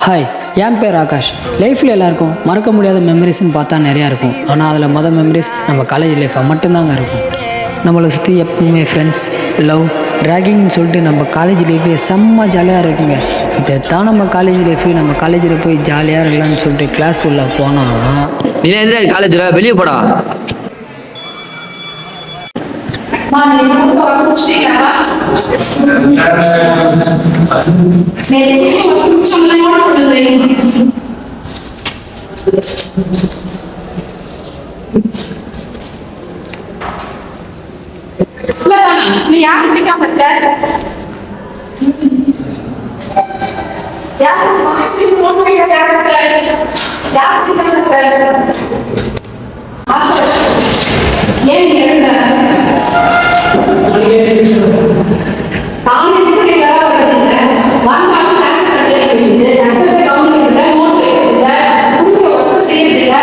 Hi, என் பேர் ஆகாஷ். லைஃப்பில் எல்லாருக்கும் மறக்க முடியாத மெமரிஸ்ன்னு பார்த்தா நிறையா இருக்கும். ஆனால் அதில் மொதல் மெமரிஸ் நம்ம காலேஜ் லைஃப்பை மட்டும்தாங்க இருக்கும். நம்மளை சுற்றி எப்பவுமே ஃப்ரெண்ட்ஸ், லவ், ட்ராகிங்னு சொல்லிட்டு நம்ம காலேஜ் லைஃபே செம்ம ஜாலியாக இருக்குங்க. இதை தான் நம்ம காலேஜ் லைஃபு, நம்ம காலேஜில் போய் ஜாலியாக இருக்கலாம்னு சொல்லிட்டு கிளாஸ் உள்ள போனோம். நீ எந்த காலேஜில் வெளியே போடா. நீ யாரு பிடிக்காம இருக்க? யாரு மாசி போட்டு யாரு பிடிக்காம இருக்க? ஏன் எழுந்த காலேஜுக்கு எல்லாரும் வருதுங்க. வாங்காலும் கிளாஸ் கட்ட வேண்டியது, அடுத்தது கவனிக்கிறதுல நோட் வைக்கிறதுல கொடுக்குற ஒர்க்கு செய்யறதுல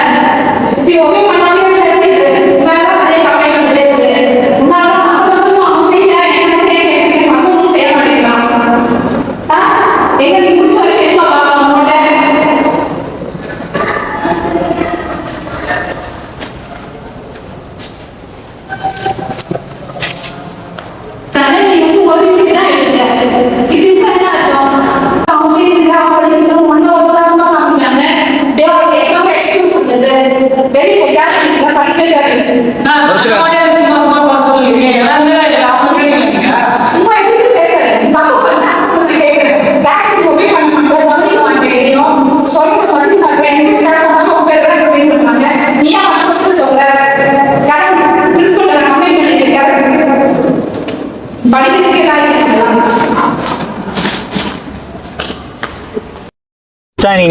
இப்படி ஒரே பண்ணாமே இருக்குது. மேலே அதே கவலை கிடையாது. முன்னால மற்ற பசங்களும் அவங்க செய்யல, என்ன மற்றவங்களும் செய்ய மாட்டேங்கிறான். எங்க நீ முடிச்ச வரைக்கும் என்ன பார்க்கலாம் உன்னோட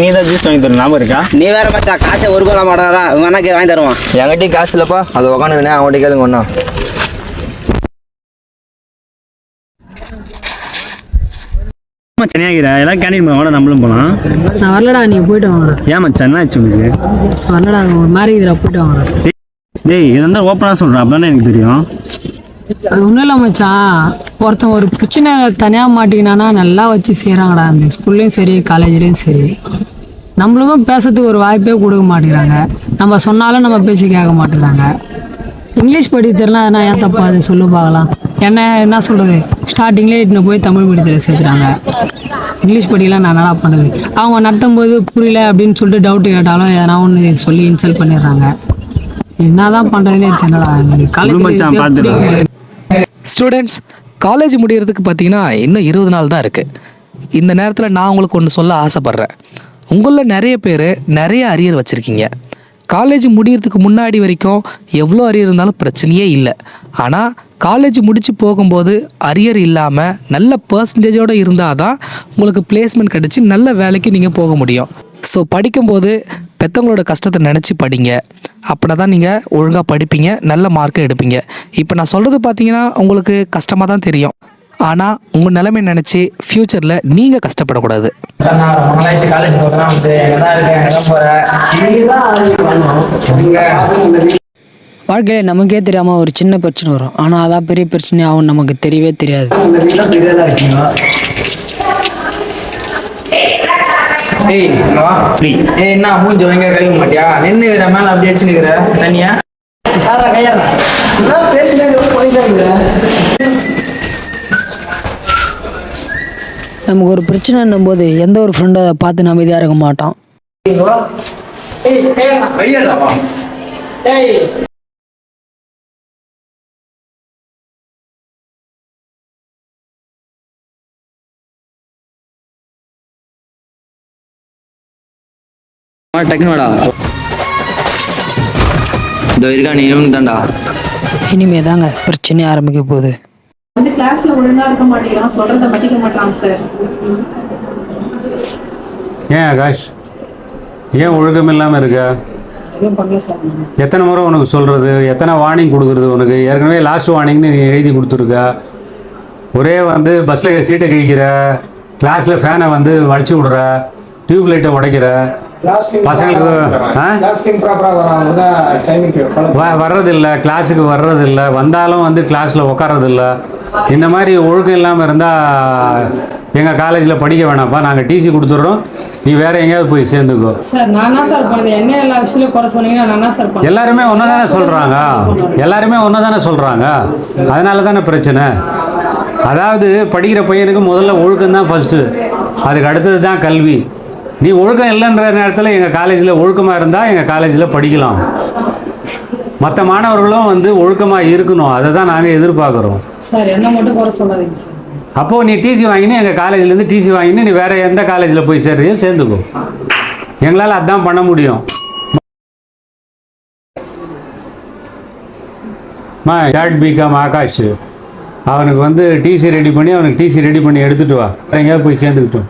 நீ தான் ஜூஸ் வாங்கி தரும் ஞாபகம் இருக்கா? நீ வேற மச்சா காசை ஒரு ரூபா மாட்டாரா வேணா வாங்கி தருவான். என்கிட்டயும் காசு இல்லப்பா, அது உக்காந்துக்கினே அவங்கள்ட்ட கேளுங்க ஒன்றா. சென்னையாகிற எல்லாம் கேண்டீன் போன நம்மளும் போகலாம். நான் வரலடா, நீங்கள் போயிட்டு வாங்கடா. ஏன் மச்சான் என்ன ஆச்சு உங்களுக்கு? வரலடா, ஒரு மாதிரி இதில் போயிட்டு வாங்கடா. டேய் இது வந்து ஓப்பனாக சொல்கிறேன், அப்படின்னா எனக்கு தெரியும். அது ஒன்றும் இல்லை மச்சான், ஒருத்தன் ஒரு பிரச்சனை தனியாக மாட்டிக்கினானா நல்லா வச்சு செய்கிறாங்கடா. அந்த ஸ்கூல்லையும் சரி காலேஜ்லேயும் சரி. நம்மளுக்கும் பேசுறதுக்கு ஒரு வாய்ப்பே கொடுக்க மாட்டேங்கிறாங்க. நம்ம சொன்னாலும் நம்ம பேசி கேட்க மாட்டேங்கிறாங்க. இங்கிலீஷ் படி தெரியல, அதனால் ஏன் தப்பா அது சொல்லு பார்க்கலாம். என்ன சொல்கிறது, ஸ்டார்டிங்லேயே இட்டுன்னு போய் தமிழ் மீடியத்தில் சேர்த்துறாங்க. இங்கிலீஷ் படிக்கலாம் நான் என்னடா பண்ணுது. அவங்க நடத்தும் போது புரியல அப்படின்னு சொல்லிட்டு டவுட்டு கேட்டாலும் எதனா ஒன்று சொல்லி இன்சல்ட் பண்ணிடுறாங்க. என்னதான் பண்ணுறதுனே தெரியலடா. காலேஜ் ஸ்டூடெண்ட்ஸ், காலேஜ் முடிகிறதுக்கு பார்த்தீங்கன்னா இன்னும் 20 நாள் தான் இருக்குது. இந்த நேரத்தில் நான் உங்களுக்கு ஒன்று சொல்ல ஆசைப்பட்றேன். உங்களில் நிறைய பேர் நிறைய அரியர் வச்சுருக்கீங்க. காலேஜ் முடிகிறதுக்கு முன்னாடி வரைக்கும் எவ்வளோ அரியர் இருந்தாலும் பிரச்சனையே இல்லை. ஆனால் காலேஜ் முடித்து போகும்போது அரியர் இல்லாமல் நல்ல பர்சன்டேஜோடு இருந்தால் தான் உங்களுக்கு பிளேஸ்மெண்ட் கிடச்சி நல்ல வேலைக்கு நீங்கள் போக முடியும். ஸோ படிக்கும்போது பெற்றவங்களோட கஷ்டத்தை நினச்சி படிங்க. அப்படின்னா தான் நீங்கள் ஒழுங்காக படிப்பீங்க, நல்ல மார்க்கை எடுப்பீங்க. இப்போ நான் சொல்கிறது பார்த்தீங்கன்னா உங்களுக்கு கஷ்டமாக தான் தெரியும். ஆனால் உங்கள் நிலைமை நினச்சி ஃப்யூச்சரில் நீங்கள் கஷ்டப்படக்கூடாது. வாழ்க்கையில் நமக்கே தெரியாமல் ஒரு சின்ன பிரச்சனை வரும். ஆனால் அதான் பெரிய பிரச்சனை ஆகும், நமக்கு தெரியவே தெரியாது. என்ன மூஞ்சி வாங்க கழுவ மாட்டியா? நின்னுக்கிற மேல அப்படி வச்சுன்னுக்கிற தனியா நமக்கு ஒரு பிரச்சனைன்னும் போது எந்த ஒரு ஃப்ரெண்டை பார்த்து அமைதியாக இருக்க மாட்டோம். டக்குனுடா இந்த இருக்கா நீ தான்டா. இனிமே தாங்க பிரச்சனையே ஆரம்பிக்க போகுது. வந்து கிளாஸ்ல ஒழுங்கா இருக்க மாட்டேங்கிறான், சொல்றத மதிக்க மாட்டான் சார். ஏன் ஆகாஷ், ஏன் ஒழுக்கம் இல்லாமல் இருக்க? எத்தனை முறை உனக்கு சொல்கிறது, எத்தனை வார்னிங் கொடுக்குறது உனக்கு? ஏற்கனவே லாஸ்ட் வார்னிங்னு நீ எழுதி கொடுத்துருக்க. ஒரே வந்து பஸ்ஸில் சீட்டை கிழிக்கிற, கிளாஸில் ஃபேனை வந்து வலிச்சு விடுற, டியூப் லைட்டை உடைக்கிற, பசங்களுக்கு வர்றதில்லை, கிளாஸுக்கு வர்றதில்லை, வந்தாலும் வந்து கிளாஸில் உட்காரதில்ல. இந்த மாதிரி ஒழுக்கம் இல்லாமல் இருந்தால் எங்கள் காலேஜில் படிக்க வேணாம்ப்பா, நாங்கள் டிசி கொடுத்துட்றோம், நீ வேற எங்கேயாவது போய் சேர்ந்துக்கோ. சார் நான் என்ன சார் பண்ணுது, என்ன எல்லா விஷயத்துலையும் குறை சொன்னீங்கன்னா நான் என்ன சார் பண்ணுறேன்? எல்லாருமே ஒன்று தானே சொல்கிறாங்க, எல்லாருமே ஒன்று தானே சொல்கிறாங்க. அதனால தானே பிரச்சனை. அதாவது படிக்கிற பையனுக்கு முதல்ல ஒழுக்கம் தான் ஃபஸ்ட்டு, அதுக்கு அடுத்தது தான் கல்வி. நீ ஒழுக்கம் இல்லைன்ற நேரத்தில் எங்கள் காலேஜில் ஒழுக்கமாக இருந்தால் எங்கள் காலேஜில் படிக்கலாம். மற்ற மாணவர்களும் வந்து ஒழுக்கமாக இருக்கணும், அதை தான் நாங்கள் எதிர்பார்க்குறோம். சார் என்ன மட்டும் குறை சொல்லாதீங்க சார். அப்போது நீ டிசி வாங்கினு எங்கள் காலேஜ்லேருந்து டிசி வாங்கினு நீ வேறு எந்த காலேஜில் போய் சேர்றியோ சேர்ந்துக்கோ. எங்களால் அதான் பண்ண முடியும். தேர்ட் பிகாம் ஆகாஷ் அவனுக்கு வந்து டிசி ரெடி பண்ணி எடுத்துகிட்டு வா, எங்கேயாவது போய் சேர்ந்துக்கிட்டோம்.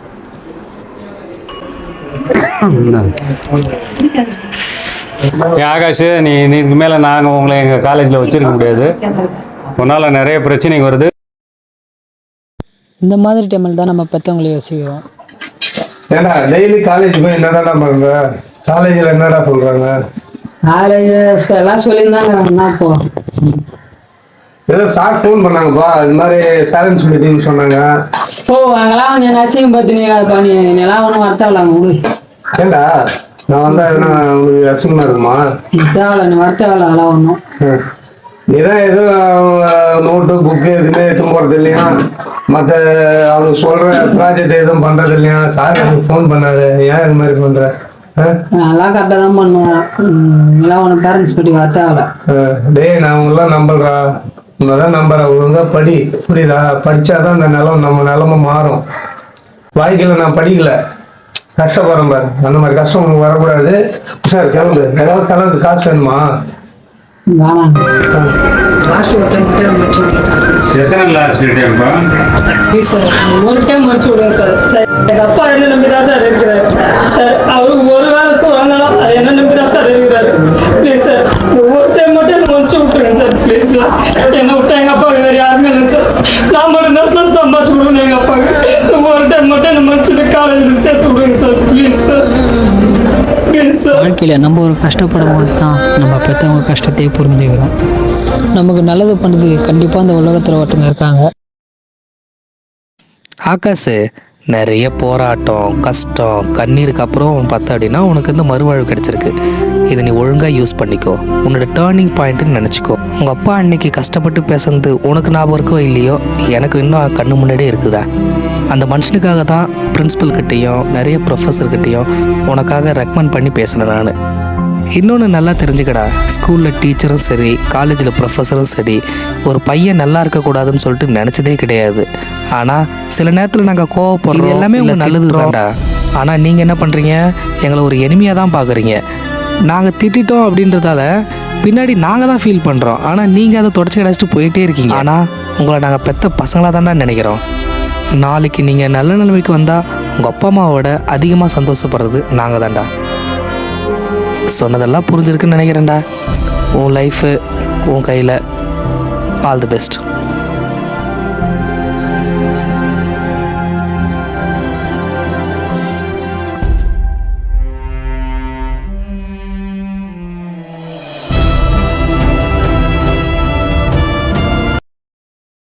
ஆகாஷ், நீ இதுக்கு மேலே நாங்கள் உங்களை எங்கள் காலேஜில் வச்சுருக்க முடியாது. உன்னால் நிறைய பிரச்சனைங்க வருது. இந்த மாதிரி டைமில் தான் நம்ம பெற்றவங்களே யோசிக்கிறோம். ஏண்டா டெய்லி காலேஜ் போய் என்னடா பண்ணுற? காலேஜில் என்னடா சொல்கிறாங்க? காலேஜ் எல்லாம் சொல்லியிருந்தாங்க. இப்போ ஏதோ சார் ஃபோன் பண்ணாங்கப்பா, இது மாதிரி பேரண்ட்ஸ் மீட்டிங் சொன்னாங்க. அங்கெல்லாம் கொஞ்சம் நசியம் பார்த்துனீங்கப்பா, நீ எல்லாம் ஒன்றும் வரத்தவலாங்க உங்களுக்கு. ஏண்டா நான் வந்தால் என்ன உங்களுக்கு அசிங்கமாக இருக்குமா? தேவையில்ல, நீ வரத்தவல அதெல்லாம் ஒன்றும். நீதான் எதுவும் நோட்டு புக்கு எதுவுமே எடுத்து போகிறது இல்லையா? மற்ற அவங்க சொல்கிற ப்ராஜெக்ட் எதுவும் பண்ணுறது இல்லையா? சார் எனக்கு ஃபோன் பண்ணாரு, ஏன் இது மாதிரி பண்ணுற? நல்லா கரெக்டாக தான் பண்ணுவேன். எல்லாம் ஒன்று பேரண்ட்ஸ் பற்றி வரத்தவல. டேய் நான் உங்களெலாம் நம்புறா, உன்னதான் நம்புறேன். ஒழுங்கா படி, புரியுதா? படித்தாதான் அந்த நம்ம நிலமை மாறும். வாழ்க்கையில் நான் படிக்கல, கஷ்டப்படுறேன் பாரு. அந்த மாதிரி கஷ்டம் உங்களுக்கு வரக்கூடாது. சார் கிளம்பு, ஏதாவது செலவுக்கு காசு வேணுமா? எத்தனை லாஸ்ட் டைம்ப்பா? ஒரு டைம் முடிச்சு விடுங்க சார். எங்கள் அப்பா என்ன நம்பி தான் சார் இருக்கிறாரு சார். அவருக்கு ஒரு வேலை வந்தாலும் அது என்ன நம்பி தான் சார் இருக்கிறாரு. ப்ளீஸ் சார், ஒரு டைம் மட்டும் என்ன முடிச்சு விட்டுருங்க சார். ப்ளீஸ் சார், என்னை விட்டா எங்கள் அப்பாவுக்கு வேறு யாருமே இல்லை சார். நான் மட்டும் தான் சார் சம்பாதிச்சு விடுவேன் எங்கள் அப்பாவுக்கு. ஒரு டைம் மட்டும் என்ன முடிச்சு காலேஜில் சேர்த்து விடுங்க சார். Please sir. வாழ்க்கையில் நம்ம ஒரு கஷ்டப்படும் போது தான் நம்ம பெற்றவங்க கஷ்டத்தையே புரிஞ்சுக்கிறோம். நமக்கு நல்லது பண்ணுறதுக்கு கண்டிப்பாக அந்த உலகத்தில் ஒருத்தங்க இருக்காங்க. ஆகாஷ், நிறைய போராட்டம், கஷ்டம், கண்ணீருக்கு அப்புறம் பார்த்தா அப்படின்னா உனக்கு இந்த மறுவாழ்வு கிடைச்சிருக்கு. இதை நீ ஒழுங்காக யூஸ் பண்ணிக்கோ, உன்னோட டேர்னிங் பாயிண்ட்டுன்னு நினச்சிக்கோ. உங்கள் அப்பா அன்னைக்கு கஷ்டப்பட்டு பேசுறது உனக்கு ஞாபகம் இருக்கோ இல்லையோ, எனக்கு இன்னும் கண்ணு முன்னாடியே இருக்குதா. அந்த மனுஷனுக்காக தான் பிரின்ஸிபல்கிட்டையும் நிறைய ப்ரொஃபஸர்கிட்டையும் உனக்காக ரெக்கமெண்ட் பண்ணி பேசினேன் நான். இன்னொன்று நல்லா தெரிஞ்சுக்கடா, ஸ்கூலில் டீச்சரும் சரி, காலேஜில் ப்ரொஃபஸரும் சரி, ஒரு பையன் நல்லா இருக்கக்கூடாதுன்னு சொல்லிட்டு நினச்சதே கிடையாது. ஆனால் சில நேரத்தில் நாங்கள் கோவப்படுறோம், இது எல்லாமே உங்கள் நல்லது தான்டா. ஆனால் நீங்கள் என்ன பண்ணுறீங்க, எங்களை ஒரு எனிமையாக தான் பார்க்குறீங்க. நாங்கள் திட்டோம் அப்படின்றதால பின்னாடி நாங்கள் தான் ஃபீல் பண்ணுறோம். ஆனால் நீங்கள் அதை தொடச்சி கிடச்சிட்டு போயிட்டே இருக்கீங்க. ஆனால் உங்களை நாங்கள் பெற்ற பசங்களாக தான்டா நினைக்கிறோம். நாளைக்கு நீங்கள் நல்ல நிலைமைக்கு வந்தால் உங்கள் அப்பா அம்மாவோட அதிகமாக சந்தோஷப்படுறது நாங்கள் தான்டா. சொன்னதெல்லாம் புரிஞ்சிருக்குன்னு நினைக்கிறேன்டா. உன் லைஃபு உன் கையில். All the best.